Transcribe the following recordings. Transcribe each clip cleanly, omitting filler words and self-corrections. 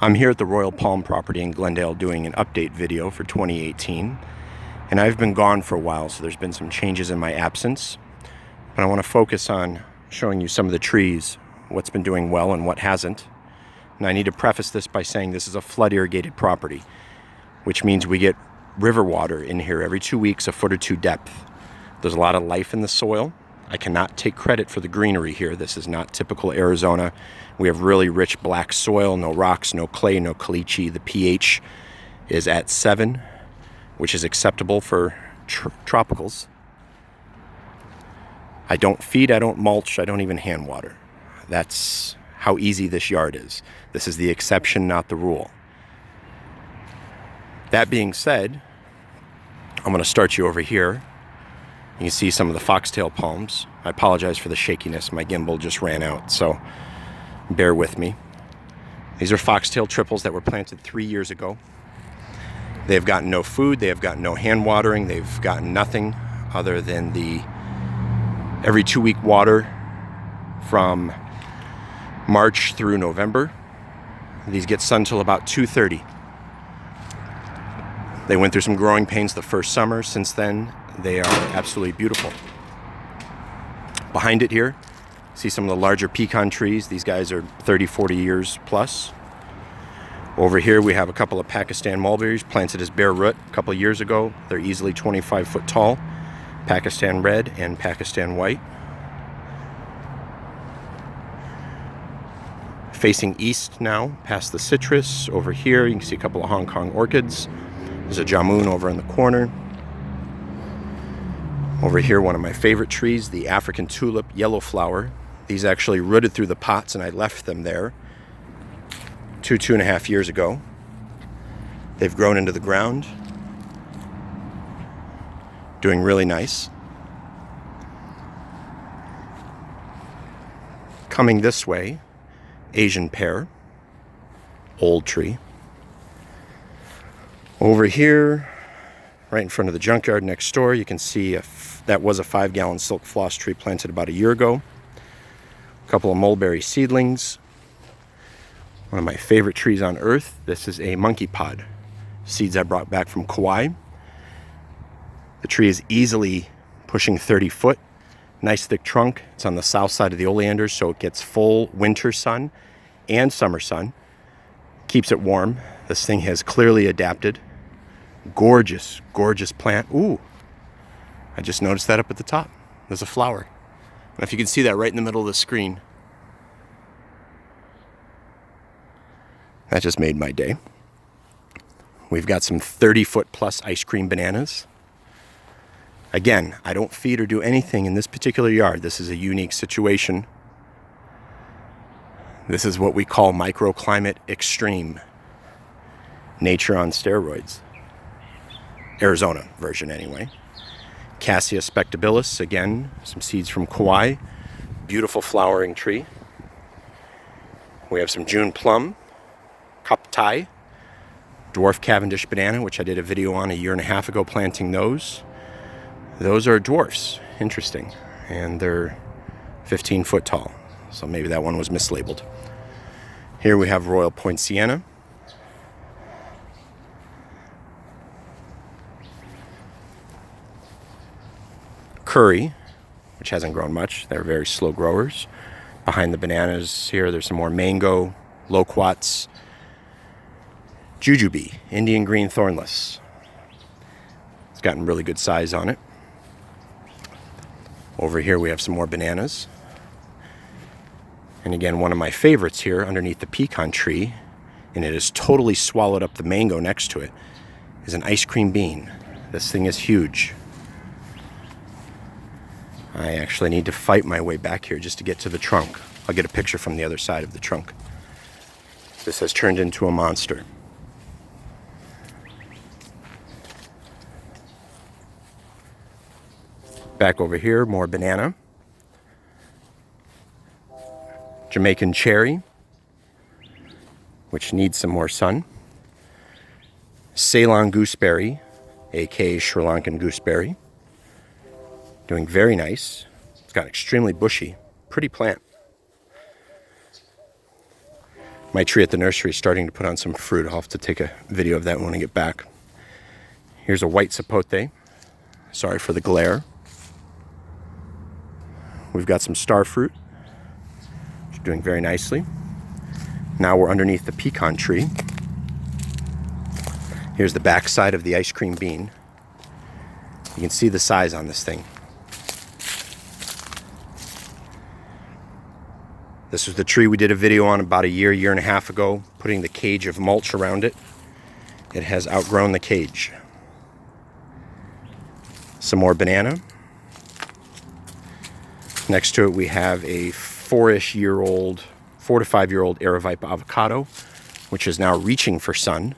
I'm here at the Royal Palm property in Glendale doing an update video for 2018, and I've been gone for a while, so there's been some changes in my absence. But I want to focus on showing you some of the trees, what's been doing well and what hasn't. And I need to preface this by saying this is a flood irrigated property, which means we get river water in here every 2 weeks, a foot or two depth. There's a lot of life in the soil. I cannot take credit for the greenery here. This is not typical Arizona. We have really rich black soil, no rocks, no clay, no caliche. The pH is at 7, which is acceptable for tropicals. I don't feed, I don't mulch, I don't even hand water. That's how easy this yard is. This is the exception, not the rule. That being said, I'm going to start you over here. You can see some of the foxtail palms. I apologize for the shakiness. My gimbal just ran out, so bear with me. These are foxtail triples that were planted 3 years ago. They have gotten no food. They have gotten no hand watering. They've gotten nothing other than the every 2 week water from March through November. These get sun till about 2:30. They went through some growing pains the first summer. Since then, they are absolutely beautiful. Behind it here, see some of the larger pecan trees. These guys are 30, 40 years plus. Over here, we have a couple of Pakistan mulberries planted as bare root a couple of years ago. They're easily 25 foot tall. Pakistan red and Pakistan white. Facing east now, past the citrus. Over here, you can see a couple of Hong Kong orchids. There's a jamun over in the corner. Over here, one of my favorite trees, the African tulip yellow flower. These actually rooted through the pots and I left them there 2.5 years ago. They've grown into the ground, doing really nice. Coming this way, Asian pear, old tree. Over here, right in front of the junkyard next door, you can see that was a 5-gallon silk floss tree planted about a year ago. A couple of mulberry seedlings. One of my favorite trees on earth. This is a monkey pod. Seeds I brought back from Kauai. The tree is easily pushing 30 foot. Nice thick trunk. It's on the south side of the oleanders, so it gets full winter sun and summer sun. Keeps it warm. This thing has clearly adapted. Gorgeous, gorgeous plant. Ooh, I just noticed that up at the top. There's a flower. And if you can see that right in the middle of the screen, that just made my day. We've got some 30-foot plus ice cream bananas. Again, I don't feed or do anything in this particular yard. This is a unique situation. This is what we call microclimate extreme. Nature on steroids. Arizona version anyway. Cassia spectabilis, again, some seeds from Kauai. Beautiful flowering tree. We have some June plum, cup tie, dwarf Cavendish banana, which I did a video on 1.5 years ago planting those. Those are dwarfs, interesting, and they're 15 foot tall, so maybe that one was mislabeled. Here we have Royal Point Sienna. Curry, which hasn't grown much. They're very slow growers. Behind the bananas here, there's some more mango, loquats, jujube, Indian green thornless. It's gotten really good size on it. Over here we have some more bananas. And again, one of my favorites here underneath the pecan tree, and it has totally swallowed up the mango next to it, is an ice cream bean. This thing is huge. I actually need to fight my way back here just to get to the trunk. I'll get a picture from the other side of the trunk. This has turned into a monster. Back over here, more banana. Jamaican cherry, which needs some more sun. Ceylon gooseberry, aka Sri Lankan gooseberry. Doing very nice. It's got extremely bushy, pretty plant. My tree at the nursery is starting to put on some fruit. I'll have to take a video of that when I get back. Here's a white sapote. Sorry for the glare. We've got some star fruit, which are doing very nicely. Now we're underneath the pecan tree. Here's the back side of the ice cream bean. You can see the size on this thing. This was the tree we did a video on about a year and a half ago, putting the cage of mulch around it. It has outgrown the cage. Some more banana. Next to it we have a 4 to 5 year old Aravipe avocado, which is now reaching for sun.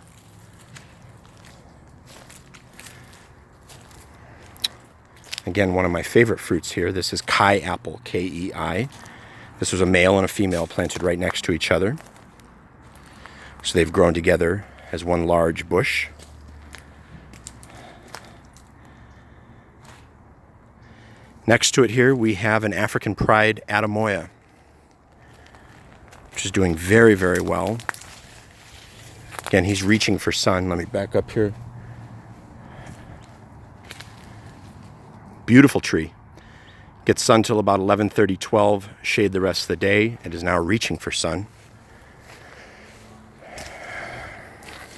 Again, one of my favorite fruits here. This is Kai apple, K-E-I. This was a male and a female planted right next to each other. So they've grown together as one large bush. Next to it here, we have an African Pride Atamoya, which is doing very, very well. Again, he's reaching for sun. Let me back up here. Beautiful tree. Gets sun till about 11:30, 12, shade the rest of the day. It is now reaching for sun.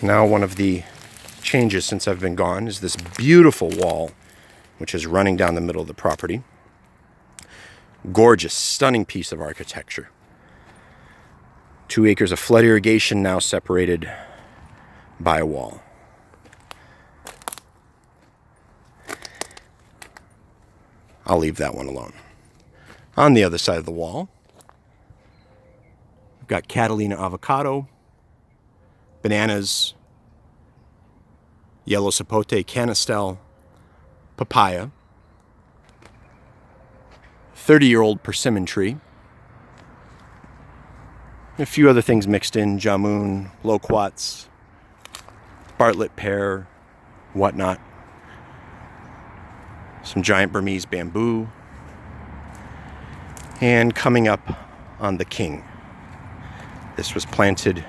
Now one of the changes since I've been gone is this beautiful wall, which is running down the middle of the property. Gorgeous, stunning piece of architecture. 2 acres of flood irrigation now separated by a wall. I'll leave that one alone. On the other side of the wall, we've got Catalina avocado, bananas, yellow sapote, canistel, papaya, 30-year-old persimmon tree, a few other things mixed in, jamun, loquats, Bartlett pear, whatnot. Some giant Burmese bamboo. And coming up on the king. This was planted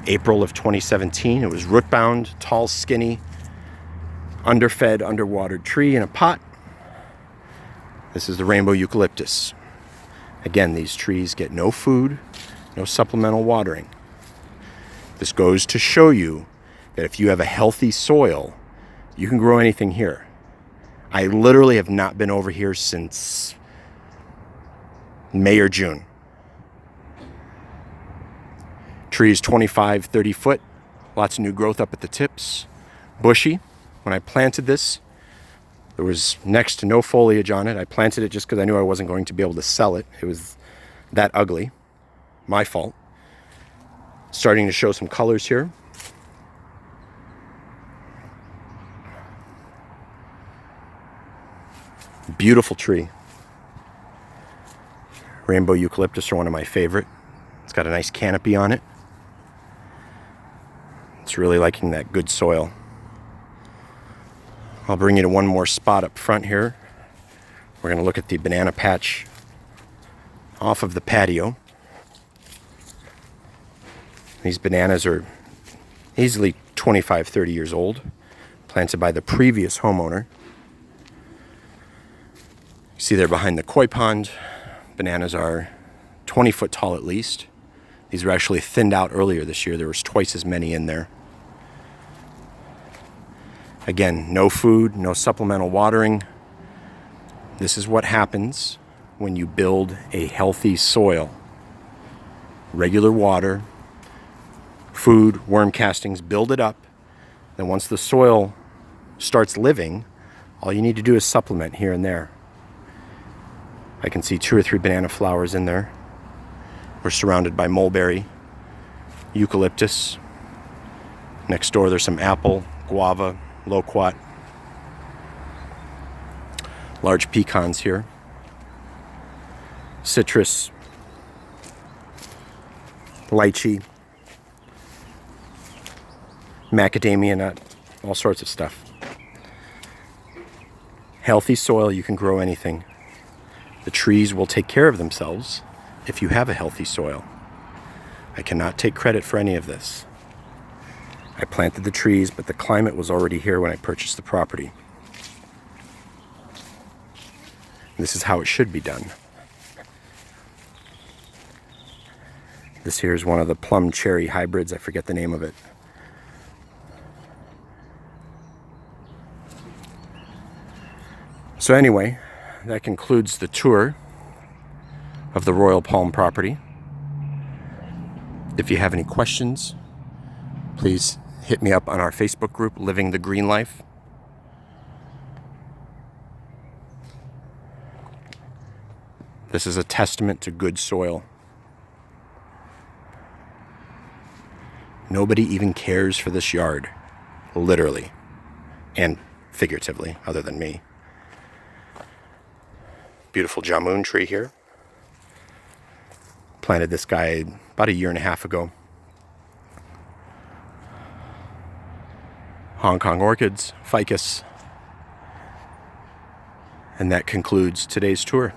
April of 2017. It was root-bound, tall, skinny, underfed, underwatered tree in a pot. This is the rainbow eucalyptus. Again, these trees get no food, no supplemental watering. This goes to show you that if you have a healthy soil, you can grow anything here. I literally have not been over here since May or June. Trees 25, 30 foot, lots of new growth up at the tips, bushy. When I planted this, there was next to no foliage on it. I planted it just because I knew I wasn't going to be able to sell it. It was that ugly. My fault. Starting to show some colors here. Beautiful tree. Rainbow eucalyptus are one of my favorite. It's got a nice canopy on it. It's really liking that good soil. I'll bring you to one more spot up front here. We're going to look at the banana patch off of the patio. These bananas are easily 25, 30 years old, planted by the previous homeowner. You see there behind the koi pond, bananas are 20 foot tall at least. These were actually thinned out earlier this year. There was twice as many in there. Again, no food, no supplemental watering. This is what happens when you build a healthy soil. Regular water, food, worm castings, build it up. Then once the soil starts living, all you need to do is supplement here and there. I can see 2 or 3 banana flowers in there. We're surrounded by mulberry, eucalyptus. Next door there's some apple, guava, loquat. Large pecans here. Citrus, lychee, macadamia nut, all sorts of stuff. Healthy soil, you can grow anything. The trees will take care of themselves if you have a healthy soil. I cannot take credit for any of this. I planted the trees, but the climate was already here when I purchased the property. This is how it should be done. This here is one of the plum cherry hybrids. I forget the name of it. So anyway, that concludes the tour of the Royal Palm property. If you have any questions, please hit me up on our Facebook group, Living the Green Life. This is a testament to good soil. Nobody even cares for this yard, literally and figuratively, other than me. Beautiful jamun tree here. Planted this guy about 1.5 years ago. Hong Kong orchids, ficus. And that concludes today's tour.